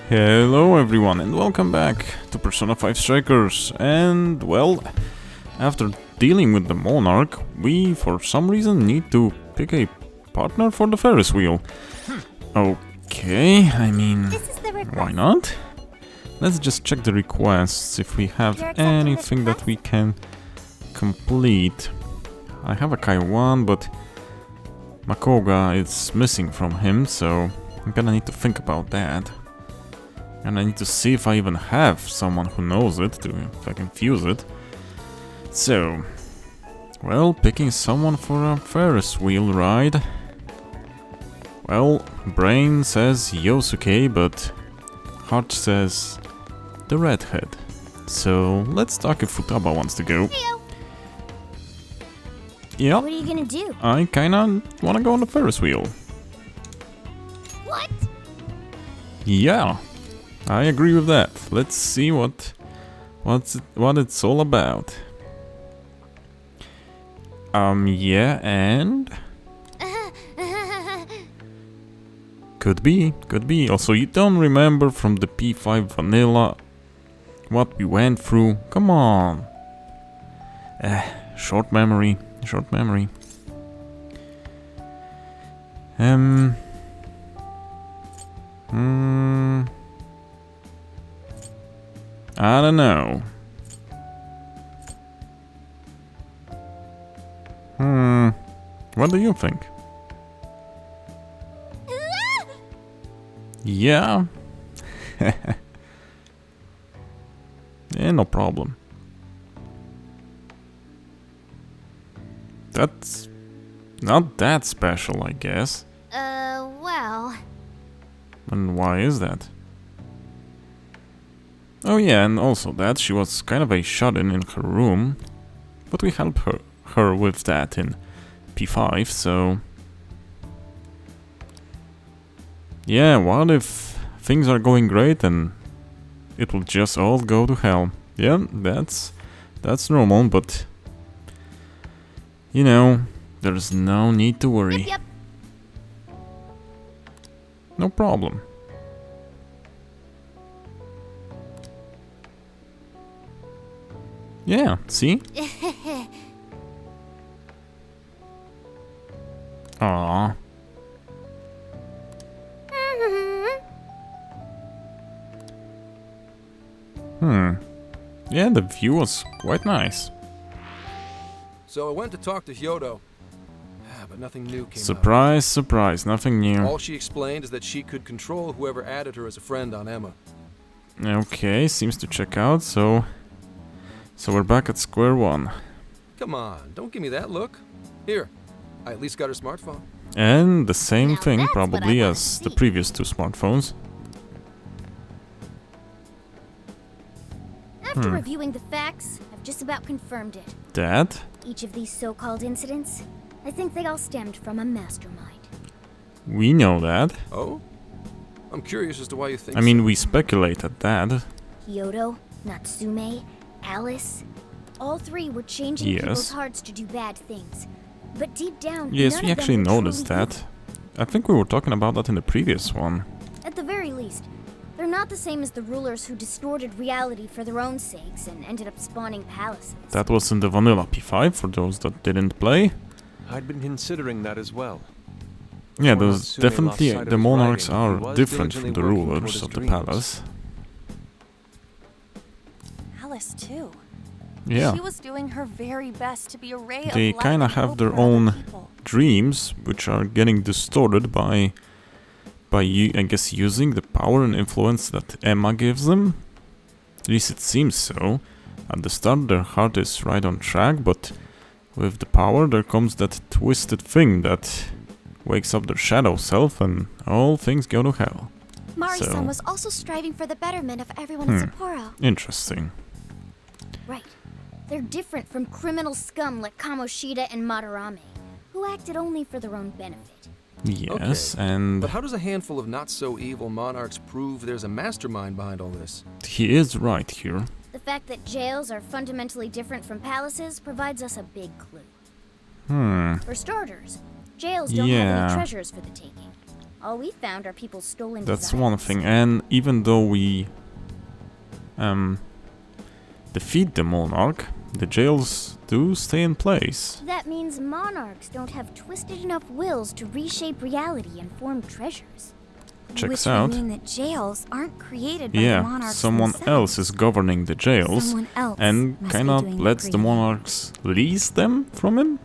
Hello everyone and welcome back to Persona 5 Strikers. And well, after dealing with the Monarch, we for some reason need to pick a partner for the Ferris wheel. Okay, I mean, why not? Let's just check the requests if we have anything that we can complete. I have a Kai-1, but Makoga is missing from him, so I'm gonna need to think about that. And I need to see if I even have someone who knows it, if I can fuse it. So, well, picking someone for a Ferris wheel ride. Well, Brain says Yosuke, but Heart says the redhead. So, let's talk if Futaba wants to go. Yeah. What are you gonna do? I kinda wanna go on the Ferris wheel. What? Yeah. I agree with that. Let's see what it's all about. Yeah, and could be. Also, you don't remember from the P5 vanilla what we went through? Come on. Short memory. I don't know. What do you think? Yeah. Yeah, no problem. That's not that special, I guess. Well... And why is that? Oh yeah, and also that she was kind of a shut-in in her room, but we helped her with that in P5, so... Yeah, what if things are going great and it will just all go to hell? Yeah, that's normal, but... You know, there's no need to worry. Yep. No problem. Yeah, see? Aww. Yeah, the view was quite nice. So I went to talk to Kyoto, but nothing new came Surprise, surprise, nothing new. All she explained is that she could control whoever added her as a friend on Emma. Okay, seems to check out, so we're back at square one. Come on, don't give me that look. Here, I at least got her smartphone. And the same Now thing that's what I probably wanna as the see. previous two smartphones. After reviewing the facts, I've just about confirmed it. That? Each of these so-called incidents, I think they all stemmed from a mastermind. We know that. Oh? I'm curious as to why you think I mean, we speculated that. Kyoto, Natsume, Alice, all three were changing Yes. people's hearts to do bad things. But deep down, Yes, none we of them actually were noticed truly that. I think we were talking about that in the previous one. evil. At the very least, they're not the same as the rulers who distorted reality for their own sakes and ended up spawning palaces. That was in the vanilla P5 for those that didn't play. I'd been considering that as well. Yeah, Before those Natsume definitely lost sight of the his monarchs writing, he are was different from the diligently working toward rulers his of the dreams. palace. Alice too. Yeah. She was doing her very best to be a ray They of light kinda and have hope their for other own people. Dreams, which are getting distorted by I guess using the power and influence that Emma gives them. At least it seems so. At the start their heart is right on track, but with the power there comes that twisted thing that wakes up their shadow self and all things go to hell. Mari-san So- was also striving for the betterment of everyone in Sapporo. Interesting. Right. They're different from criminal scum like Kamoshida and Madarame, who acted only for their own benefit. Yes, Okay, and But how does a handful of not-so-evil monarchs prove there's a mastermind behind all this? he is right here. The fact that jails are fundamentally different from palaces provides us a big clue. For starters, jails don't have Yeah. any treasures for the taking. All we found are people's stolen That's desires. one thing. And even though we defeat the monarch, the jails do stay in place. That means monarchs don't have twisted enough wills to reshape reality and form treasures. Checks Which out. would mean that jails aren't created by the Yeah, monarchs someone themselves. else is governing the jails Someone else and must kind be of doing lets the creating. monarchs lease them from him.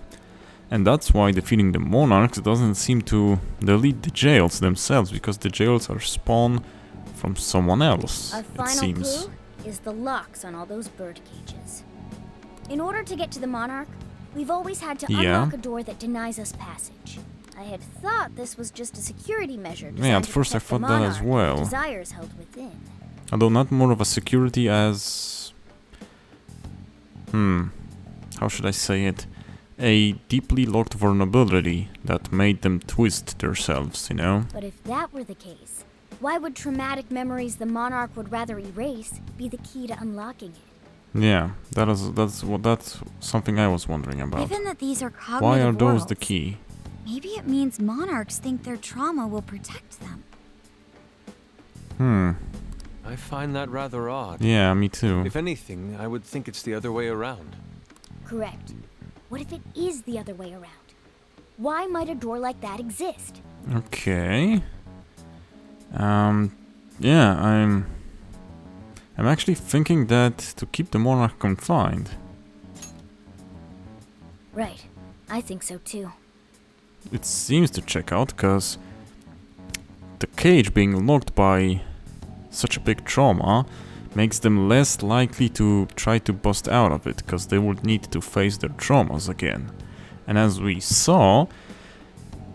And that's why defeating the monarchs doesn't seem to delete the jails themselves, because the jails are spawned from someone else, Our it final seems. clue is the locks on all those bird cages. In order to get to the monarch, we've always had to Yeah. unlock a door that denies us passage. I had thought this was just a security measure. Yeah, designed at to first I protect the thought that as monarch well. and desires held within. Although not more of a security as... how should I say it? A deeply locked vulnerability that made them twist themselves, you know? But if that were the case, why would traumatic memories the monarch would rather erase be the key to unlocking it? Yeah, that's something I was wondering about. Given that these are cognitive Why are those the worlds, key? maybe it means monarchs think their trauma will protect them. I find that rather odd. Yeah, me too. If anything, I would think it's the other way around. Correct. What if it is the other way around? Why might a door like that exist? Okay. Yeah, I'm actually thinking that to keep the monarch confined. Right. I think so too. It seems to check out, because the cage being locked by such a big trauma makes them less likely to try to bust out of it, because they would need to face their traumas again. And as we saw,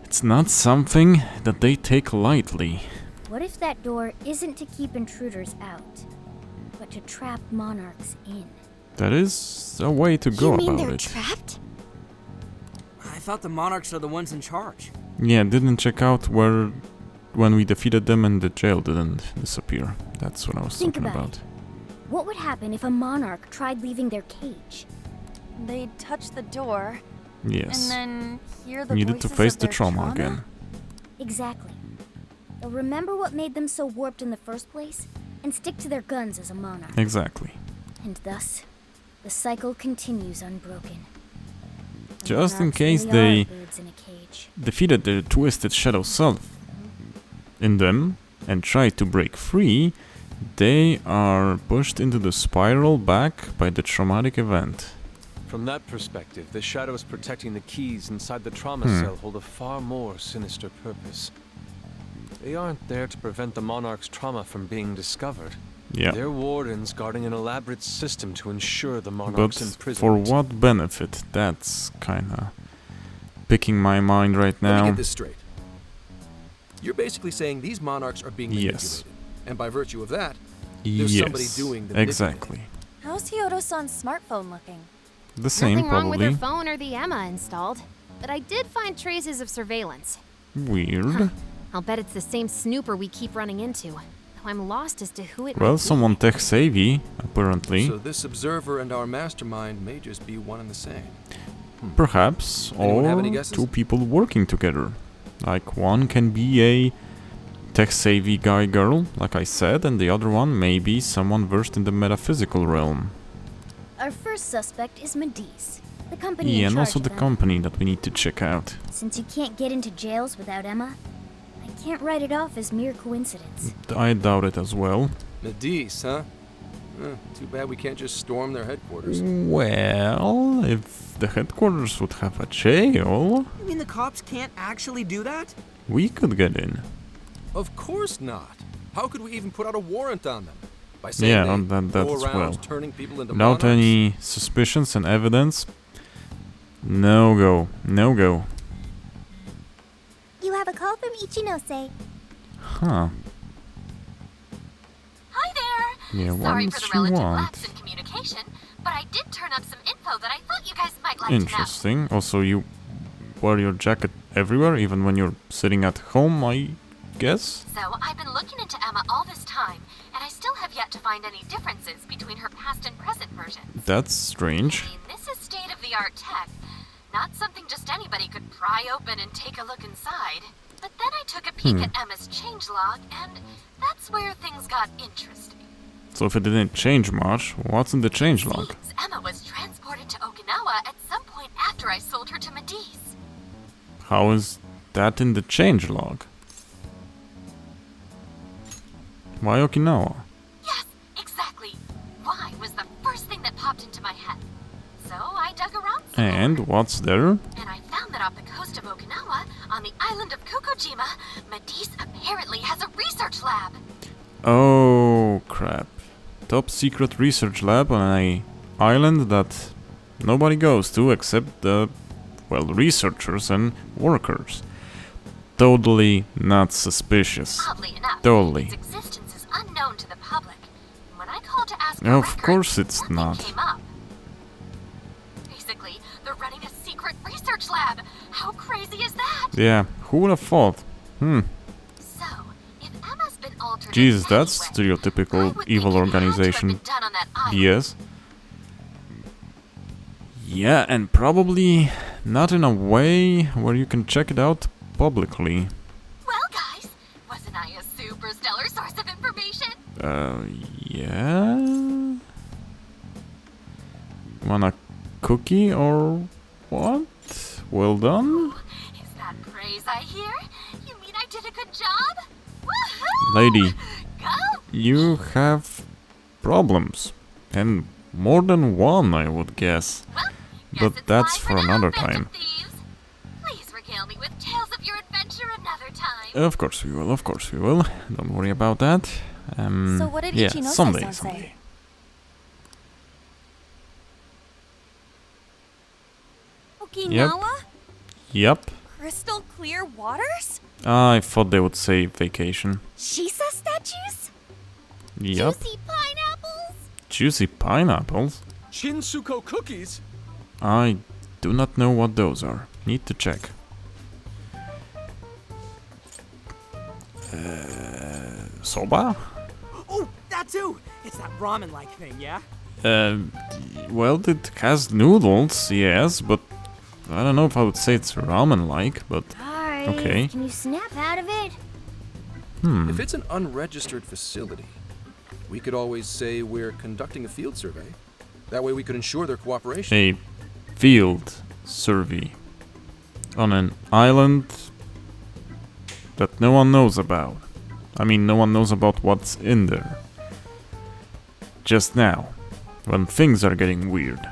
it's not something that they take lightly. What if that door isn't to keep intruders out, but to trap monarchs in? That is a way to go You mean about they're it. trapped? I thought the monarchs are the ones in charge. Yeah, didn't check out when we defeated them and the jail didn't disappear. That's what I was Think talking about about. it. What would happen if a monarch tried leaving their cage? They'd touch the door Yes. and then hear the Needed to voices face of the their trauma again. Exactly. They'll remember what made them so warped in the first place and stick to their guns as a monarch. Exactly. And thus, the cycle continues unbroken. The Just in monarchs case really they are birds in a cage. defeated the twisted shadow self in them and tried to break free, they are pushed into the spiral back by the traumatic event. From that perspective, the shadows protecting the keys inside the trauma cell hold a far more sinister purpose. They aren't there to prevent the monarch's trauma from being discovered. Yeah. They're wardens guarding an elaborate system to ensure the But monarch's for imprisonment. what benefit? That's kinda picking my mind right Let me now. get this straight. You're basically saying these monarchs are being manipulated. Yes. And by virtue of that, there's somebody doing the manipulating. exactly. How's Kyoto-san's smartphone looking? The same, Nothing wrong with her probably. phone or the Emma installed, but I did find traces of surveillance. Weird. I'll bet it's the same snooper we keep running into, though I'm lost as to who it Well, might someone tech-savvy, apparently. So this observer and our mastermind may just be one and the same. Perhaps, Anyone have or any guesses? two people working together. Like, one can be a tech-savvy guy-girl, like I said, and the other one may be someone versed in the metaphysical realm. Our first suspect is Medice, the company Yeah, in and charge also of the Emma. company that we need to check out. Since you can't get into jails without Emma, I can't write it off as mere coincidence. I doubt it as well. Medice, huh? Too bad we can't just storm their headquarters. Well, if the headquarters would have a jail, You mean the cops can't actually do that? we could get in. Of course not. How could we even put out a warrant on them? By saying Yeah, they and that go as around well. turning people into Without monarchs? any suspicions and evidence, no go, no go. You have a call from Ichinose. Huh. Hi there! Yeah, Sorry what for does the she relative want? lapse in communication, but I did turn up some info that I thought you guys might like to know. Interesting. Also, you wear your jacket everywhere, even when you're sitting at home, I guess? So, I've been looking into Emma all this time, and I still have yet to find any differences between her past and present versions. That's strange. I mean, this is state-of-the-art tech. Not something just anybody could pry open and take a look inside. But Then I took a peek at Emma's changelog, and that's where things got interesting. So if it didn't change much, what's in the changelog? Seems Emma was transported to Okinawa at some point after I sold her to Medice. How is that in the changelog? Why Okinawa? Yes, exactly. Why was the first thing that popped into my head. So I dug around some more, And what's there? and I found that off the coast of Okinawa, on the island of Kokojima, Medice apparently has a research lab. Oh crap. Top secret research lab on an island that nobody goes to except the, well, researchers and workers. Totally not suspicious. Oddly enough, Totally. its existence is unknown to the public. When I called to ask for Of records, course it's nothing not. came up. Basically, they're running a secret research lab. How crazy is that? Yeah, who would have thought? So, if Emma's been altered in Jesus, any that's way, I stereotypical would evil think it had to have organization. been done on that island. Yes. Yeah, and probably not in a way where you can check it out publicly. Well, guys, wasn't I a super stellar source of information? Yeah? Want a cookie or what? Well done? Is that praise I hear? You mean I did a good job? Woohoo! Lady, Go! you have problems. And more than one, I would guess. Well, guess But it's that's bye for now, another Band of time. Thieves. Please regale me with tales of your adventure another time. Of course we will, of course we will. Don't worry about that. So what did yeah, Ichinose-san someday. say? Okinawa? Yep. Crystal clear waters? I thought they would say vacation. Shisa statues? Yep. Juicy pineapples? Juicy pineapples? Shinsuko cookies? I do not know what those are. Need to check. Soba? Oh, that too! It's that ramen-like thing, yeah? Well, it has noodles, yes, but I don't know if I would say it's ramen-like, but Alright, Okay. can you snap out of it? If it's an unregistered facility, we could always say we're conducting a field survey. That way we could ensure their cooperation. a field survey on an island that no one knows about. I mean, no one knows about what's in there. Just now, when things are getting weird.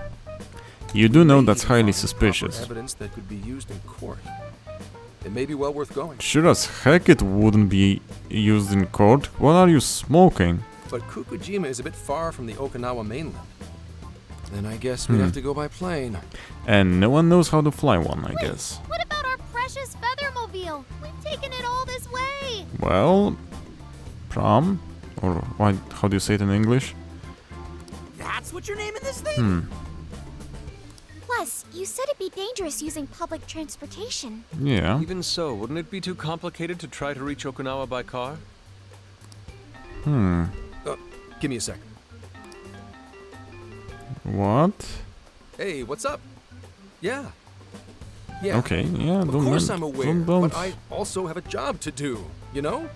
You do know Maybe that's even highly find proper suspicious. Evidence that could be used in court. It may be well worth going. Sure as heck it wouldn't be used in court. What are you smoking? But Kokojima is a bit far from the Okinawa mainland. Then I guess we'd have to go by plane. And no one knows how to fly one, I guess. What about our precious feathermobile? We've taken it all this way. Well, prom? Or why, how do you say it in English? That's what you're naming this thing? Plus, you said it'd be dangerous using public transportation. Yeah. Even so, wouldn't it be too complicated to try to reach Okinawa by car? Give me a second. What? Hey, what's up? Yeah. Yeah. Okay, yeah, Of don't course men- I'm aware, don't, but I also have a job to do, you know?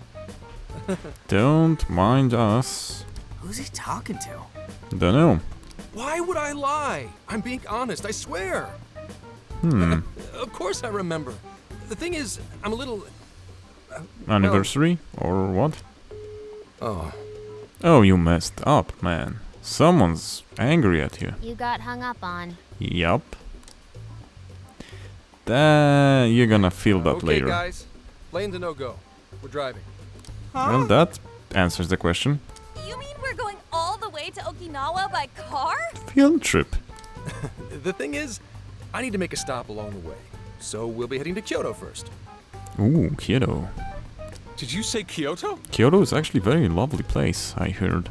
don't mind us. Who's he talking to? Don't know. Why would I lie? I'm being honest, I swear. Of course I remember. The thing is, I'm a little... Anniversary? Or what? Oh, Oh, you messed up, man. Someone's angry at you. You got hung up on. Yup. Then you're gonna feel that okay, later. guys. Plane's a no-go. We're driving. Well, that answers the question. You mean we're going all the way to Okinawa by car? Field trip. The thing is, I need to make a stop along the way. So we'll be heading to Kyoto first. Ooh, Kyoto. Did you say Kyoto? Kyoto is actually a very lovely place, I heard.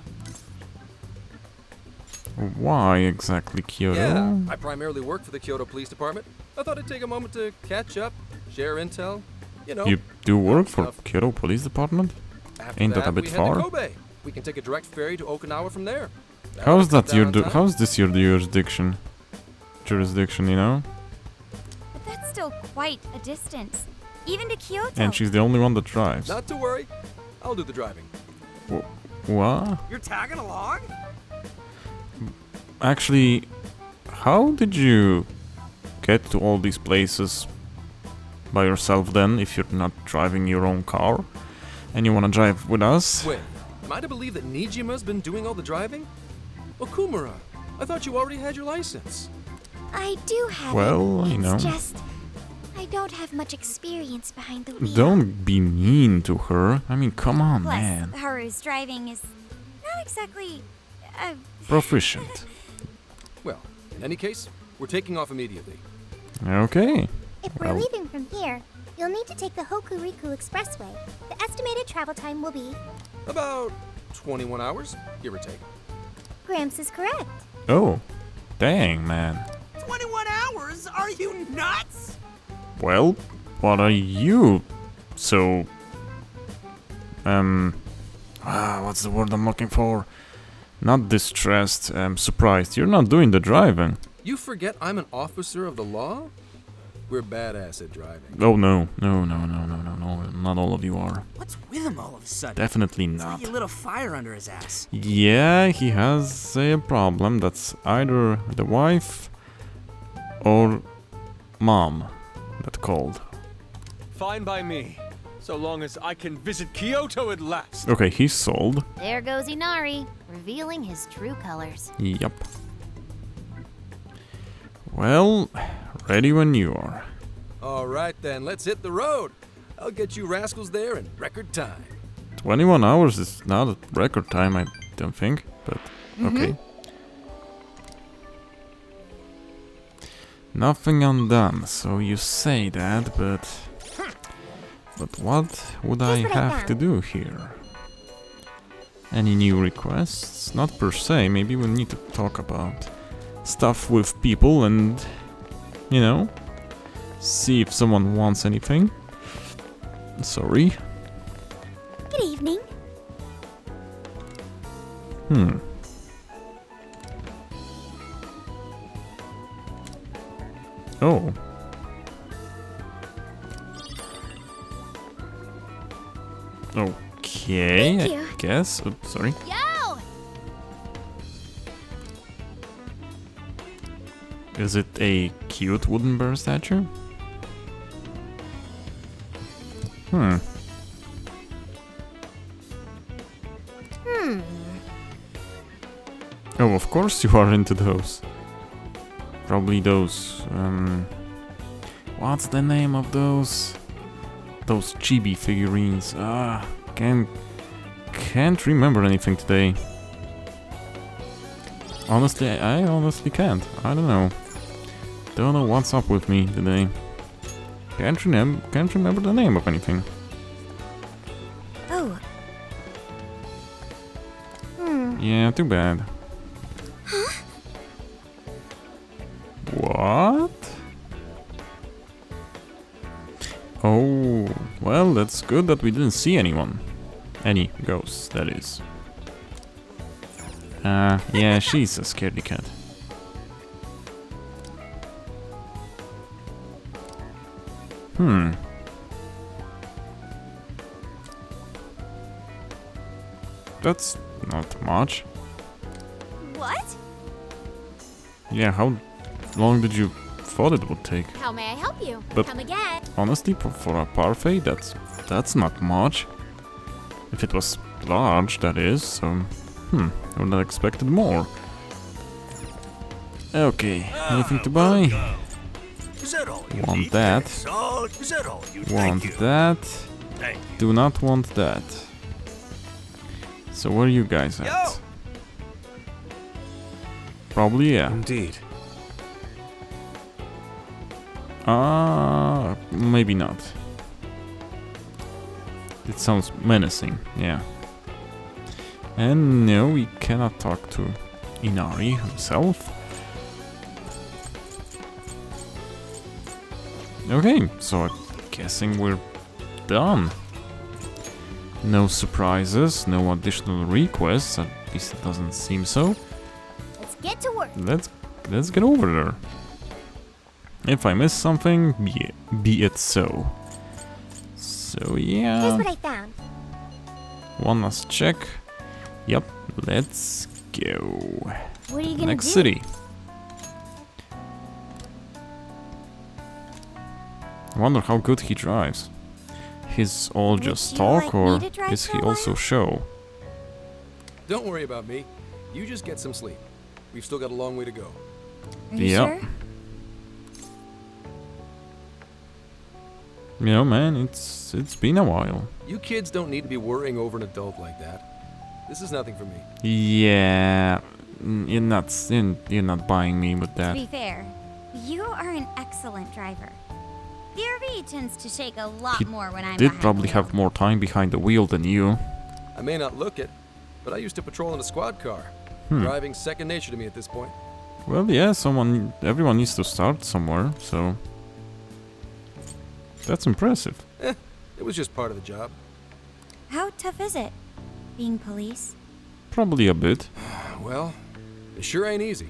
Why exactly Kyoto? Yeah, I primarily work for the Kyoto Police Department. I thought I'd take a moment to catch up, share intel, you know. You do work for stuff. Kyoto Police Department? After Ain't that a bit we head far? to Kobe. We can take a direct ferry to Okinawa from there. How's That'll that cut your down on time. how's this your jurisdiction, you know? But that's still quite a distance. Even to Kyoto. And she's the only one that drives. Not to worry. I'll do the driving. What? You're tagging along? Actually, how did you get to all these places by yourself then, if you're not driving your own car? And you wanna drive with us? Wait, am I to believe that Nijima's been doing all the driving? Okumura, I thought you already had your license. I do have Well, it. you know. It's just I don't have much experience behind the wheel. Don't be mean to her. I mean, come on, Plus, man. Haru's driving is not exactly. Proficient. Well, in any case, we're taking off immediately. Okay. If we're Well. leaving from here, you'll need to take the Hokuriku Expressway. The estimated travel time will be... About 21 hours, give or take. Gramps is correct. Oh, dang, man. 21 hours? Are you nuts? Well, what are you so... what's the word I'm looking for? Not distressed, surprised. You're not doing the driving. You forget I'm an officer of the law? We're badass at driving. Oh, no. No, not all of you are. What's with him all of a sudden? Definitely It's not. like he lit a fire under his ass. Yeah, he has a problem. That's either the wife or mom that called. Fine by me, so long as I can visit Kyoto at last. Okay, he's sold. There goes Inari, revealing his true colors. Yep. Well, ready when you are. All right then, let's hit the road. I'll get you rascals there in record time. 21 hours is not a record time, I don't think, but okay. Nothing undone, so you say that, but what would I Here's what I have found. to do here? Any new requests? Not per se, maybe we need to talk about stuff with people and, you know, see if someone wants anything. Sorry. Good evening. Oh. Okay, Thank I you. guess. Oh, sorry. Yo! Is it a cute wooden bear statue? Oh, of course you are into those. Probably those, what's the name of those? Those chibi figurines. Can't remember anything today. Honestly, I honestly can't. I don't know. Don't know what's up with me today. Can't remember the name of anything. Oh, Yeah, too bad. What? Oh, well, that's good that we didn't see anyone. Any ghosts, that is. Yeah, she's a scaredy cat. That's not much. What? Yeah, how long did you thought it would take? How may I help you? But- Come again. Honestly, for a parfait, that's not much. If it was large, that is, so... I would have expected more. Okay, anything to buy? Is that all you Want need? that. Salt? Is that all you Want Thank you. that. Thank you. Do not want that. So where are you guys at? Yo! Probably, yeah. Indeed. Maybe not. It sounds menacing, yeah. And no, we cannot talk to Inari himself. Okay, so I'm guessing we're done. No surprises, no additional requests, at least it doesn't seem so. Let's get to work. Let's get over there. If I miss something, be it so. So Here's yeah, what I found. one last check. Yep, let's go. What are you gonna Next do? city. I wonder how good he drives. He's all Would just you talk, like me or to drive is for he a also while? show? Don't worry about me. You just get some sleep. We've still got a long way to go. Are you Yep. sure? You know, man, it's been a while. You kids don't need to be worrying over an adult like that. This is nothing for me. Yeah, you're not buying me with To that. be fair, you are an excellent driver. The RV tends to shake a lot He more when I'm Did behind probably the have wheel. more time behind the wheel than you. I may not look it, but I used to patrol in a squad car. Driving second nature to me at this point. Well, yeah, everyone needs to start somewhere, so that's impressive. It was just part of the job. How tough is it, being police? Probably a bit. Well, it sure ain't easy.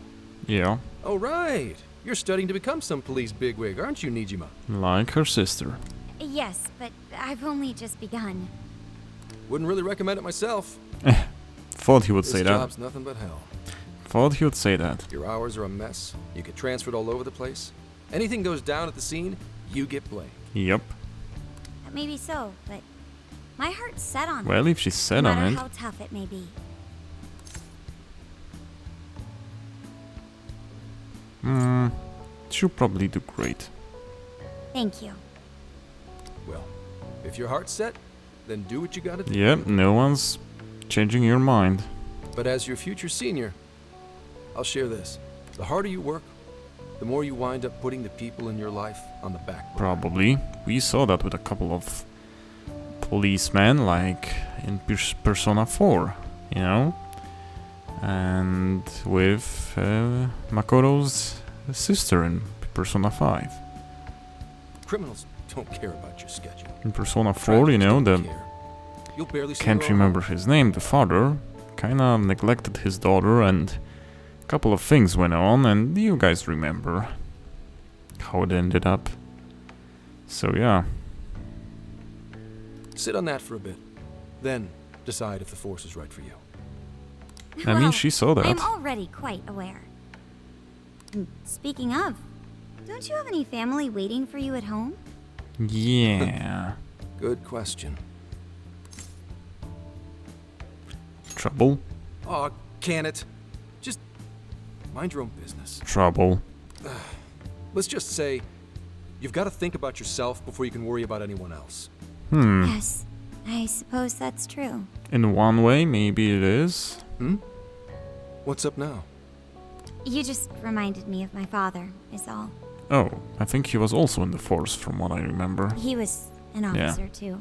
Yeah, Oh, right. You're studying to become some police bigwig, aren't you, Nijima? like her sister. Yes, but I've only just begun. Wouldn't really recommend it myself. Thought he would This say that. job's nothing but hell. Thought he would say that. Your hours are a mess. You get transferred all over the place. Anything goes down at the scene, you get blamed. Yep. Maybe so, but my heart's set on it. Well, if she's set no on matter it. how tough it may be. She'll probably do great. Thank you. Well, if your heart's set, then do what you gotta do. Yep, no one's changing your mind. But as your future senior, I'll share this. The harder you work, the more you wind up putting the people in your life on the back burner. Probably. We saw that with a couple of policemen, like in Persona 4, you know? And with Makoto's sister in Persona 5. Criminals don't care about your schedule. In Persona 4, you know, Traffickers don't the care. You'll barely see can't your own remember home. his name, the father kinda neglected his daughter, and a couple of things went on, and you guys remember how it ended up. So yeah. Sit on that for a bit. Then decide if the force is right for you. I mean, Well, she saw that. I'm already quite aware. And speaking of, don't you have any family waiting for you at home? Yeah. Good question. Trouble? Aw, can it? Just mind your own business. Trouble. Let's just say you've got to think about yourself before you can worry about anyone else. Yes, I suppose that's true. In one way, maybe it is. What's up now? You just reminded me of my father, is all. Oh, I think he was also in the force, from what I remember. He was an Yeah. officer, too.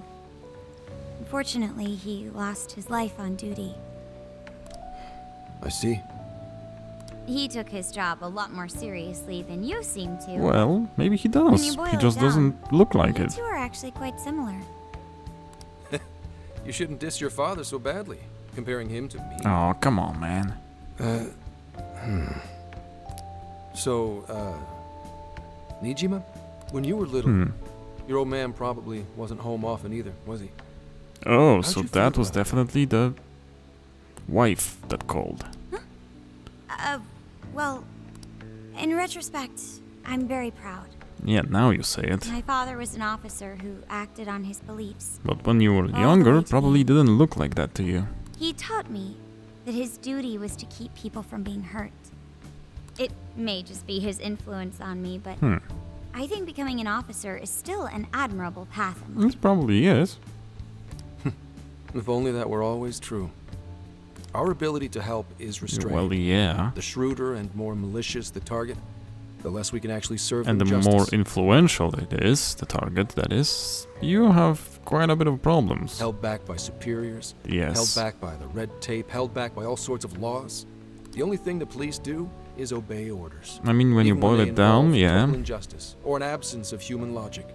Unfortunately, he lost his life on duty. I see. He took his job a lot more seriously than you seem to. Well, maybe he When does. you boil He it just down, doesn't look like you it. two are actually quite similar. You shouldn't diss your father so badly, comparing him to me. Oh, come on, man. So, Nijima, when you were little, your old man probably wasn't home often either, was he? Oh, How'd so you feel that was about it? definitely the wife that called. Well, in retrospect, I'm very proud. Yeah, now you say it. My father was an officer who acted on his beliefs. But when you were the younger, way to probably the didn't look like that to you. He taught me that his duty was to keep people from being hurt. It may just be his influence on me, but I think becoming an officer is still an admirable path in life. It probably is. If only that were always true. Our ability to help is restrained. Well, yeah. The shrewder and more malicious the target, the less we can actually serve And them the justice. more influential it is, the target that is, you have quite a bit of problems. Held back by superiors, Yes. held back by the red tape, held back by all sorts of laws. The only thing the police do is obey orders. I mean, when you Even boil they it down, involve yeah. total injustice or an absence of human logic.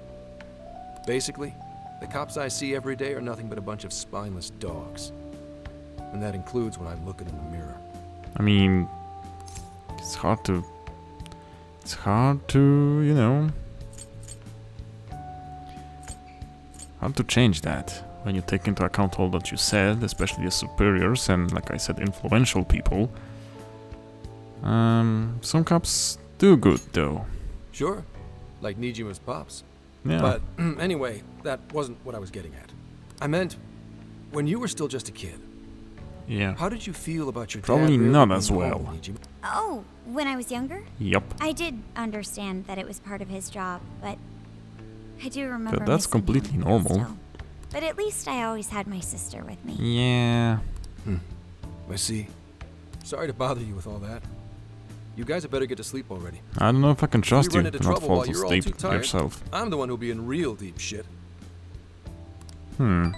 Basically, the cops I see every day are nothing but a bunch of spineless dogs. And that includes when I look at in the mirror. I mean, it's hard to, you know. How to change that? When you take into account all that you said, especially the superiors and, like I said, influential people. Some cops do good, though. Sure, like Nijima's pops. Yeah. But anyway, that wasn't what I was getting at. I meant, when you were still just a kid, Yeah. how did you feel about your Probably dad really not being as home, well. Nijima? Oh, when I was younger? Yep. I did understand that it was part of his job, but I do remember But that's missing completely him normal. still. But at least I always had my sister with me. Yeah. I see. Sorry to bother you with all that. You guys had better get to sleep already. I don't know if I can trust If you run into to not trouble fall while you're all too asleep tired, yourself. I'm the one who'll be in real deep shit. Well,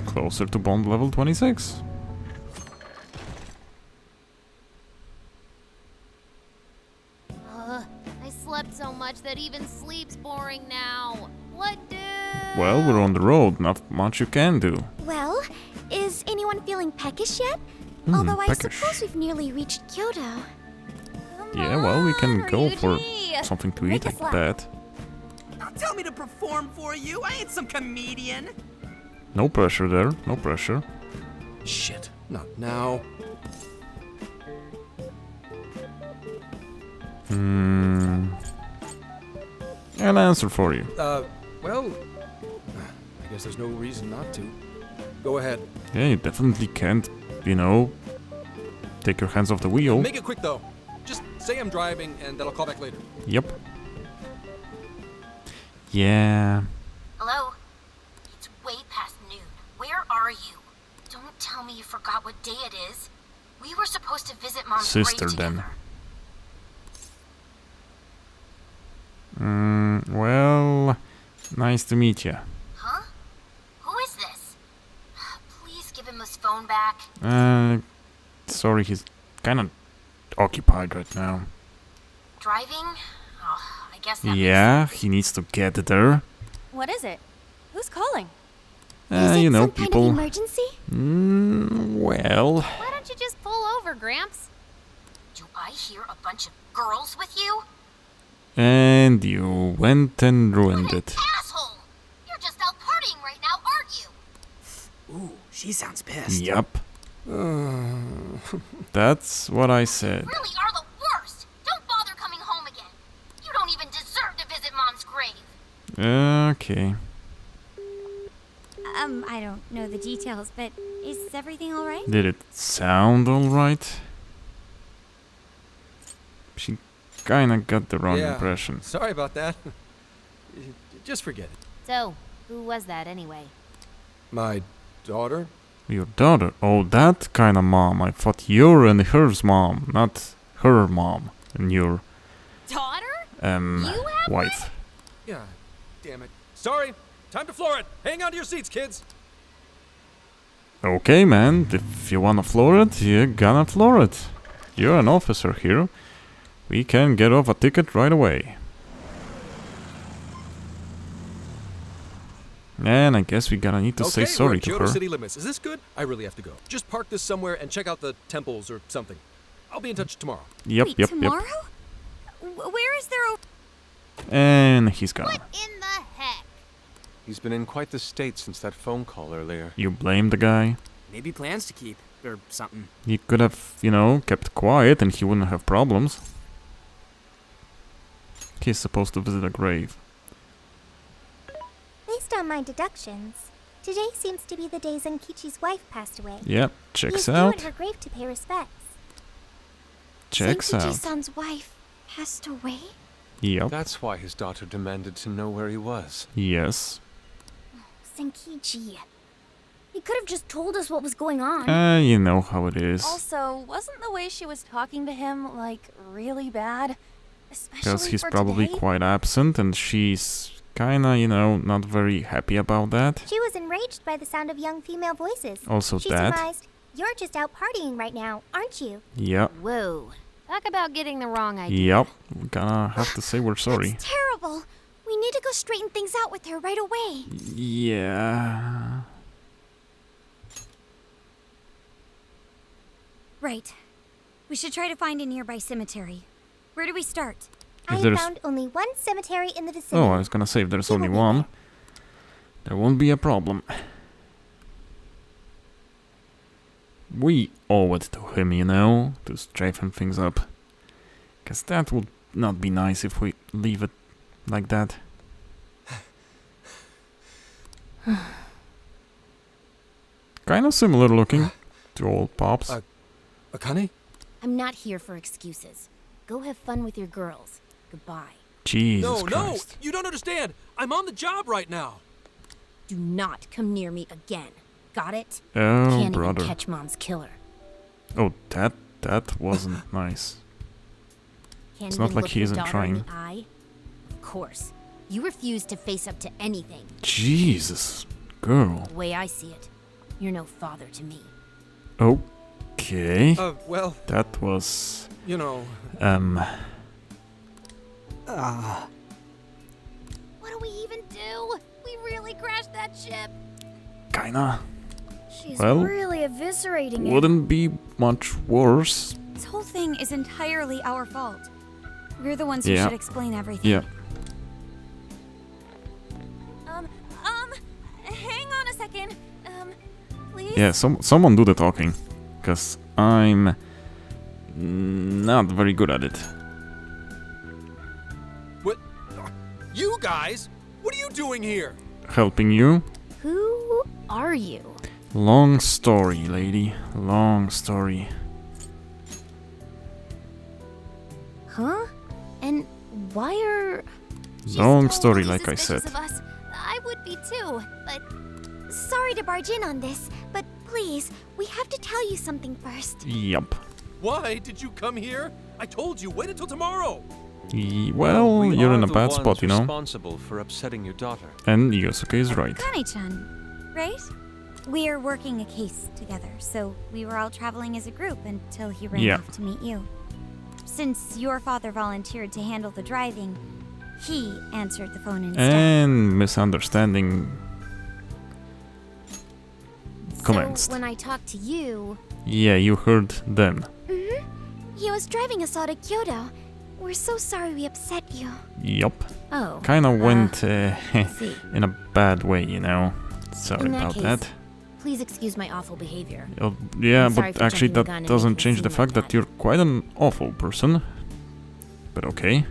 closer to bond level 26. I slept so much that even sleep's boring now. What do? Well, we're on the road, not much you can do. Well, is anyone feeling peckish yet? Although I peckish. suppose we've nearly reached Kyoto. Yeah, well, we can go for Ryuji! something to eat, Make us I laugh. bet. Don't tell me to perform for you. I ain't some comedian. No pressure there, no pressure. Shit, not now. An answer for you. Well, I guess there's no reason not to. Go ahead. Yeah, you definitely can't, take your hands off the wheel. Make it quick though. Just say I'm driving and then I'll call back later. Yep. Yeah. Hello? It's way past noon. Where are you? Don't tell me you forgot what day it is. We were supposed to visit Mom's Sister, grave then. together. Well, nice to meet you. Huh? Who is this? Please give him his phone back. Sorry, he's kind of occupied right now. Driving? Oh, I guess that makes Yeah, sense. he needs to get there. What is it? Who's calling? Is it You know, some kind of people. emergency? Well, Why don't you just pull over, Gramps? Do I hear a bunch of girls with you? and you went and ruined What an it. asshole! You're just out partying right now, aren't you? Ooh, she sounds pissed. Yup. That's what I said. Really are the worst! Don't bother coming home again. You don't even deserve to visit Mom's grave. Okay. I don't know the details, but is everything alright? Did it sound alright? She kinda got the wrong Yeah. impression. Sorry about that. Just forget it. So, who was that anyway? My daughter? Your daughter? Oh, that kind of mom. I thought you're and her's mom, not her mom and your Daughter? You have wife. Yeah, damn it. Sorry. Time to floor it. Hang on to your seats, kids. Okay, man. If you wanna floor it, you're gonna floor it. You're an officer here. We can get off a ticket right away. And I guess we gonna need to say Okay, we're sorry at to Kyoto her. city limits. Is this good? I really have to go. Just park this somewhere and check out the temples or something. I'll be in touch tomorrow. Yep, Wait, yep, tomorrow? yep. Where is there a... And he's gone. What in the heck? He's been in quite the state since that phone call earlier. You blame the guy. Maybe plans to keep, or something. He could have, kept quiet and he wouldn't have problems. He's supposed to visit a grave. Based on my deductions, today seems to be the day Zenkichi's wife passed away. Yep, He checks is due out. at her grave to pay respects. Checks Zenkichi's out. son's wife passed away? Yep. That's why his daughter demanded to know where he was. Yes. Zenkichi. He could have just told us what was going on. You know how it is. Also, wasn't the way she was talking to him, like, really bad? Because Especially he's for probably today? quite absent and she's kinda, not very happy about that. She was enraged by the sound of young female voices. Also She that. surmised, "You're just out partying right now, aren't you?" Yep. Whoa. Talk about getting the wrong idea. Yep. We're gonna have to say we're sorry. That's terrible. We need to go straighten things out with her right away. Yeah. Right. We should try to find a nearby cemetery. Where do we start? I there's... found only one cemetery in the vicinity. Oh, I was gonna say, if there's only one, there won't be a problem. We owe it to him, you know, to straighten things up. Because that would not be nice if we leave it like that. Kind of similar looking to old Pops. Akane? I'm not here for excuses. Go have fun with your girls. Goodbye. Jesus No, Christ. you don't understand. I'm on the job right now. Do not come near me again. Got it? Oh, Can't brother. even catch Mom's killer. Oh, that wasn't nice. Can't It's not even like look he your isn't daughter trying. in the eye? Of course. You refuse to face up to anything. Jesus, girl. The way I see it, you're no father to me. Okay. Well, That was... you know... What do we even do? We really crashed that ship. Kinda. She's Well, really eviscerating it. Wouldn't be much worse. This whole thing is entirely our fault. We're the ones who Yeah. should explain everything. Yeah. Hang on a second. Please? Yeah, someone do the talking. Because I'm... not very good at it. What? You guys? What are you doing here? Helping you? Who are you? Long story, lady. Long story. Huh? And why are... Long She's story, totally like I said. suspicious of us. I would be too, but Sorry to barge in on this, but please, we have to tell you something first. Yup. Why did you come here? I told you, wait until tomorrow. Well, We you're are in a the bad ones spot, you know. responsible for upsetting your daughter. And Yosuke is right. Kane-chan, right? We're working a case together, so we were all traveling as a group until he ran Yeah. off to meet you. Since your father volunteered to handle the driving, he answered the phone instead. And misunderstanding commenced. So when I talked to you... Yeah, you heard them. He was driving us all to Kyoto. We're so sorry we upset you. Yup. Oh. Kinda went see. in a bad way, you know. Sorry In that about case, that. Please excuse my awful behavior. Oh, yeah, I'm sorry but for actually jumping the gun that and doesn't making it change seem the like fact that that. you're quite an awful person. But okay.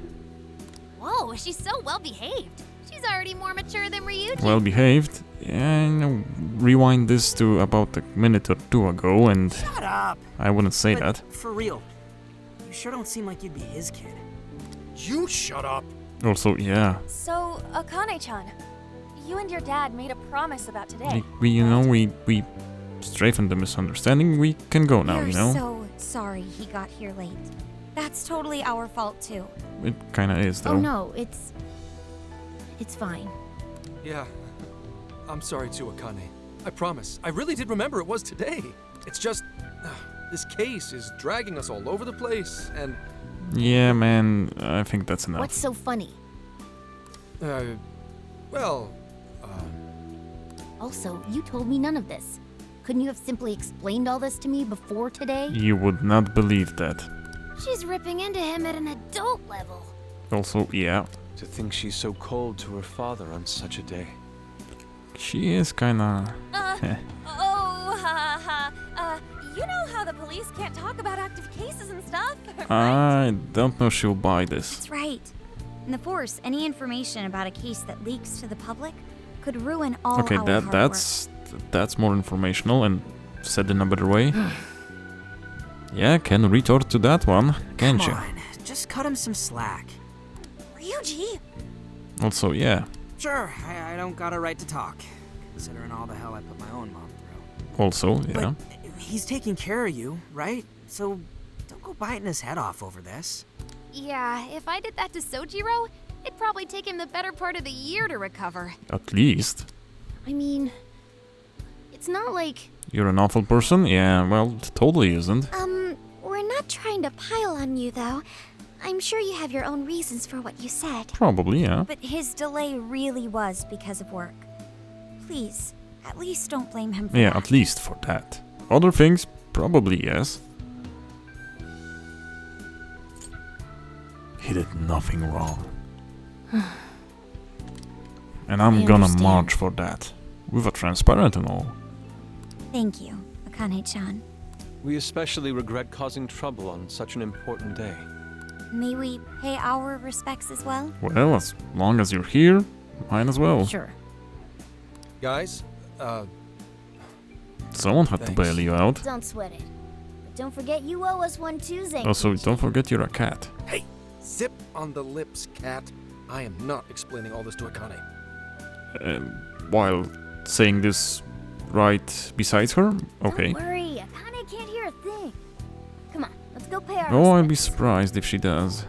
whoa, she's so well behaved. She's already more mature than Ryuji. Well behaved. And rewind this to about a minute or two ago and Shut up. I wouldn't say But that. For real, you sure don't seem like you'd be his kid. You shut up. Also, yeah. So, Akane-chan, you and your dad made a promise about today. We straightened the misunderstanding. We can go now, We're you know? so sorry he got here late. That's totally our fault too. It kinda is, though. Oh no, it's fine. Yeah, I'm sorry too, Akane. I promise. I really did remember it was today. It's just... this case is dragging us all over the place, and... Yeah, man, I think that's enough. What's so funny? Well... Also, you told me none of this. Couldn't you have simply explained all this to me before today? You would not believe that. She's ripping into him at an adult level. Also, yeah, To think she's so cold to her father on such a day. she is kinda... You know how the police can't talk about active cases and stuff, I don't know she'll buy this. That's right. In the Force, any information about a case that leaks to the public could ruin all Okay, our hard that's more informational and said in a better way. Yeah, can retort to that one, can't Come you? on, just cut him some slack. right? Ryuji! Also, yeah. Sure, I don't got a right to talk, considering all the hell I put my own mom through. Also, yeah. But he's taking care of you, right? So don't go biting his head off over this. Yeah, if I did that to Sojiro, it'd probably take him the better part of the year to recover. At least. I mean, it's not like... You're an awful person? Yeah, well, it totally isn't. We're not trying to pile on you, though. I'm sure you have your own reasons for what you said. Probably, yeah. But his delay really was because of work. Please, at least don't blame him for Yeah, that. at least for that. Other things, probably yes. He did nothing wrong. And I'm gonna understand. march for that. With a transparent and all. Thank you, Akane-chan. We especially regret causing trouble on such an important day. May we pay our respects as well? Well, as long as you're here, might as well. Sure. Guys, Someone had to Thanks. bail you out. Don't sweat it. But don't forget you owe us one too, Zenkichi. Also, don't forget you're a cat. hey, zip on the lips, cat. I am not explaining all this to Akane. While saying this right besides her? Okay. Don't worry, Akane can't hear a thing. Come on, let's go pay our Oh, I'd be respects. surprised if she does.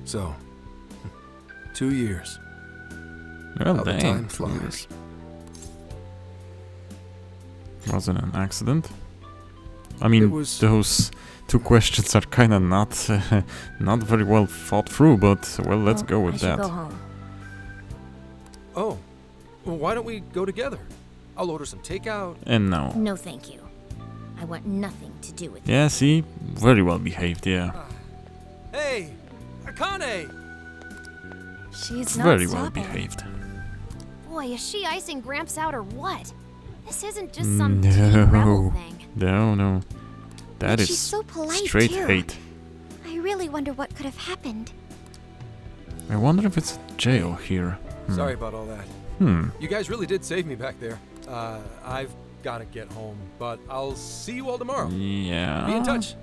So, 2 years. Well, How the dang. time flies. Wasn't an accident. I mean, It was- those two questions are kind of not very well thought through, but well, let's go I with should that. go home. Oh, well, why don't we go together? I'll order some takeout. And now. No, thank you. I want nothing to do with it. Yeah, see? Very well behaved, yeah. Hey, Akane! She's not Very well stopping. behaved. Boy, is she icing Gramps out or what? This isn't just some teen rebel No. thing. No. That But is she's so polite, straight too. hate. I really wonder what could have happened. I wonder if it's jail here. Sorry about all that. You guys really did save me back there. I've gotta get home, but I'll see you all tomorrow. Yeah. Be in touch.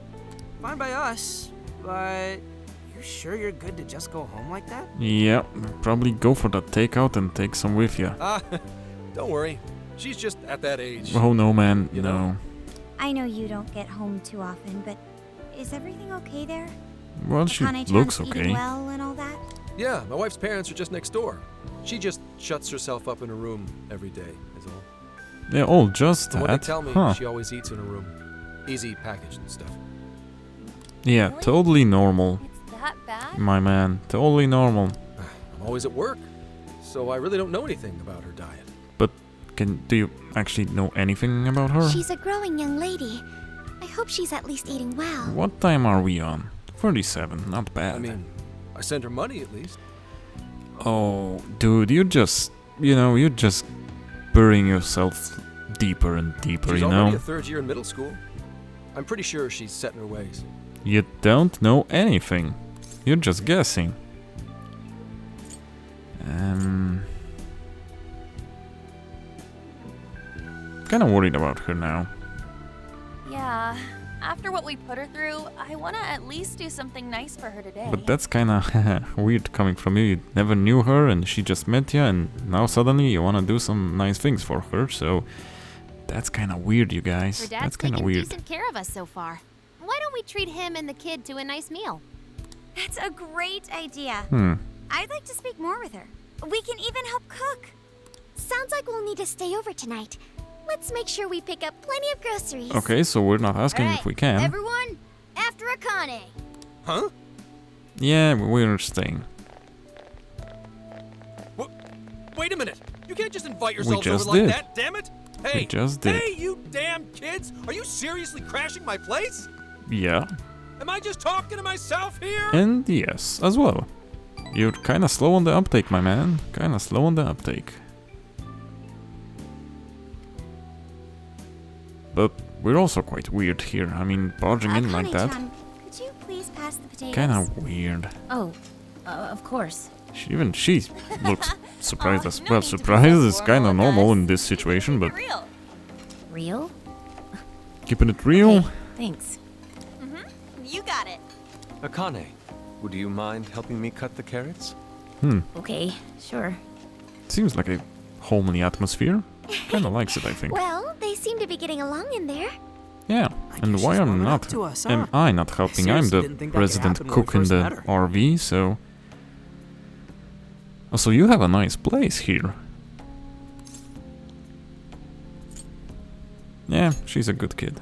Fine by us, but you sure you're good to just go home like that? Yeah, probably go for that takeout and take some with you. Don't worry. She's just at that age. Oh no, man, You no. know. I know you don't get home too often, but is everything okay there? Well, she Akane-chan's looks eating okay. well and all that? Yeah, my wife's parents are just next door. She just shuts herself up in her room every day, is all. Yeah, oh, just From what they that. tell me, Huh. she always eats in her room. Easy packaged and stuff. Yeah, Really? totally normal, It's that bad? my man. Totally normal. I'm always at work, so I really don't know anything about her diet. Do you actually know anything about her? She's a growing young lady. I hope she's at least eating well. What time are we on? 37, not bad. I mean, I send her money at least. Oh, dude, you're just burying yourself deeper and deeper, She's you already know? a third year in middle school. I'm pretty sure she's set in her ways. You don't know anything. You're just guessing. Kinda worried about her now. Yeah. After what we put her through, I want to at least do something nice for her today. But that's kinda weird coming from you. You never knew her and she just met you and now suddenly you wanna do some nice things for her, so that's kinda weird, you guys. Her dad's That's kinda taken weird. decent care of us so far. Why don't we treat him and the kid to a nice meal? That's a great idea. Hmm. I'd like to speak more with her. We can even help cook. Sounds like we'll need to stay over tonight. Let's make sure we pick up plenty of groceries. Okay, so we're not asking Alright, if we can. everyone, after Akane. Huh? Yeah, we're staying. What? Wait a minute! You can't just invite yourselves just over like did. that, damn it! Hey! just did. Hey, you damn kids! Are you seriously crashing my place? Yeah. Am I just talking to myself here? And yes, as well. You're kinda slow on the uptake, my man. Kinda slow on the uptake. But we're also quite weird here. I mean, barging in like that. Akane-chan, could you please pass the potatoes? Kinda weird. Oh, of course. She looks surprised Oh, as no well. need to be so Surprised is formal kinda with normal us. in this situation, but Real. Real? keeping it real. Okay, thanks. You got it. Akane, would you mind helping me cut the carrots? Okay, sure. Seems like a homely atmosphere. Kinda likes it, I think. Well, they seem to be getting along in there. Yeah, I and guess why she's am warming up not? to us, huh? Am I not helping? I'm seriously the didn't think that could resident happen when we cook in first the met her. RV, so. Also, you have a nice place here. Yeah, she's a good kid.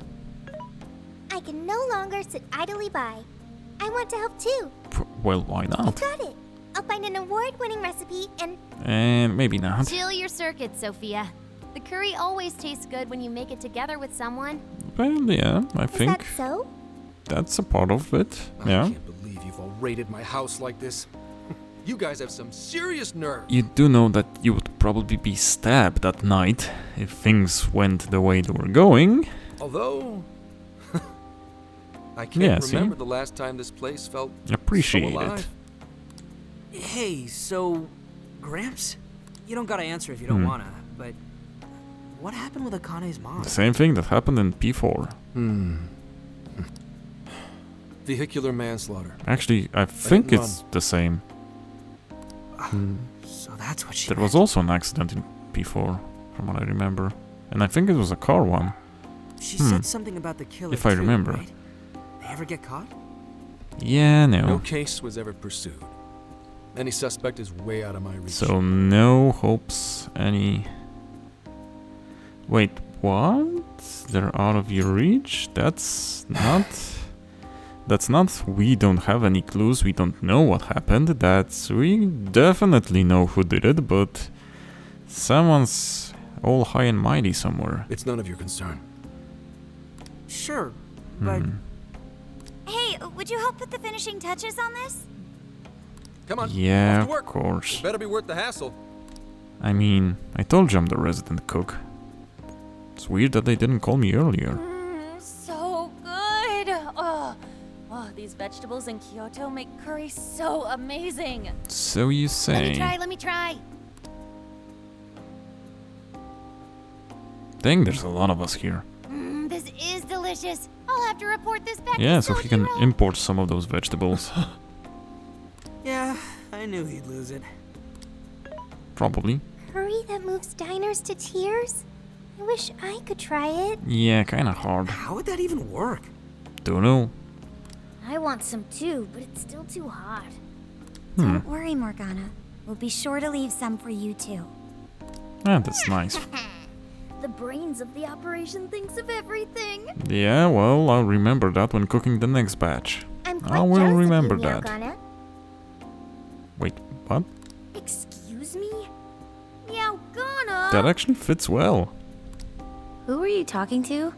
I can no longer sit idly by. I want to help too. Well, why not? Got it. I'll find an award-winning recipe and And maybe not. Chill your circuits, Sophia. The curry always tastes good when you make it together with someone. Well, yeah, I is think. that so? That's a part of it. I Yeah. can't believe you've all raided my house like this. You guys have some serious nerve. You do know that you would probably be stabbed that night if things went the way they were going. Although, I can't Yeah, see? remember the last time this place felt Appreciate so it. alive. Hey, so, Gramps? You don't gotta answer if you don't wanna, but what happened with Akane's mom? The same thing that happened in P4. Vehicular manslaughter. Actually, I think didn't it's the same. So that's what she There was also an accident in P4, from what I remember. And I think it was a car one. She said something about the killer If I too, remember. right? They ever get caught? Yeah, No no. case was ever pursued. Any suspect is way out of my reach. So no hopes, any... Wait, what? They're out of your reach? That's not... That's not we don't have any clues, we don't know what happened. That's we definitely know who did it, but someone's all high and mighty somewhere. It's none of your concern. Sure, but Hey, would you help put the finishing touches on this? Come on. Yeah, off to of work. course. Better be worth the hassle. I mean, I told you I'm the resident cook. It's weird that they didn't call me earlier. So good. Oh, these vegetables in Kyoto make curry so amazing. So you say. Let me try. Dang, there's a lot of us here. This is delicious. I'll have to report this back Yeah, to so he can Sojiro. import some of those vegetables. yeah, I knew he'd lose it. Probably. Curry that moves diners to tears? I wish I could try it. Yeah, kinda hard. How would that even work? Don't know. I want some too, but it's still too hot. Don't worry, Morgana. We'll be sure to leave some for you too. Ah, that's nice. The brains of the operation thinks of everything. Yeah, well, I'll remember that when cooking the next batch. I'm I quite will jealous remember of you, that. Morgana. Wait, what? Excuse me? Morgana. That actually fits well. Who were you talking to?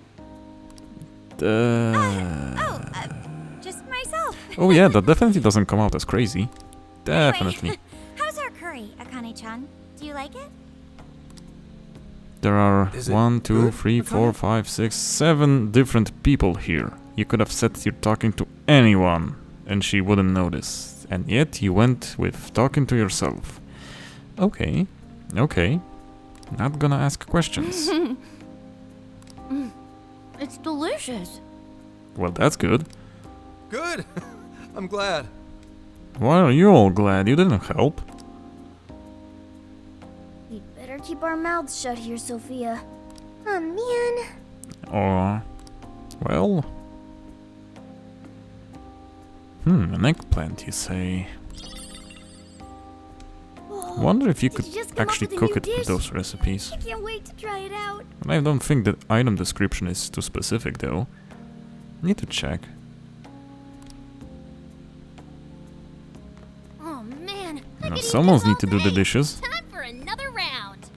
Just myself. Oh yeah, that definitely doesn't come out as crazy. Definitely. Anyway, how's our curry, Akane-chan? Do you like it? There are Is it 1, 2, good, 3, 4, Akane? 5, 6, 7 different people here. You could have said you're talking to anyone and she wouldn't notice. And yet you went with talking to yourself. Okay. Okay. Not gonna ask questions. It's delicious. Well, that's good. Good. I'm glad. Why are you all glad? You didn't help. We'd better keep our mouths shut here, Sophia. Oh, man. Or... Well... an eggplant, you say? Wonder if you Did could you just come up actually with a cook new it with dish? those recipes. I can't wait to try it out. I don't think the item description is too specific, though. Need to check. Oh, man. Now, someone's need to do the dishes. Time for another round.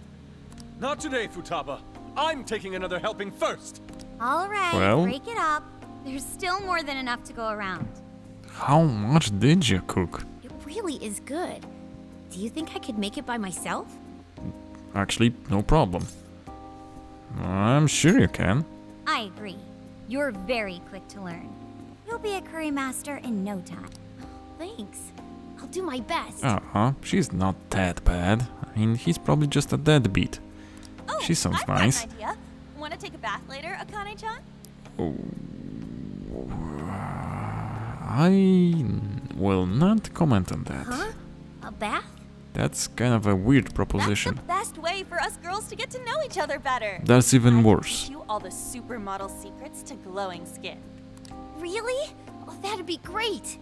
Not today, Futaba. I'm taking another helping first. All right, Well- break it up. There's still more than enough to go around. How much did you cook? It really is good. Do you think I could make it by myself? Actually, no problem. I'm sure you can. I agree. You're very quick to learn. You'll be a curry master in no time. Thanks. I'll do my best. She's not that bad. I mean, he's probably just a deadbeat. Oh, She sounds I've got nice. an idea. Want to take a bath later, Akane-chan? I will not comment on that. Huh? A bath? That's kind of a weird That's proposition. the best way for us girls to get to know each other better. That's even I can worse. teach you all the supermodel secrets to glowing skin. Really? Oh, that'd be great.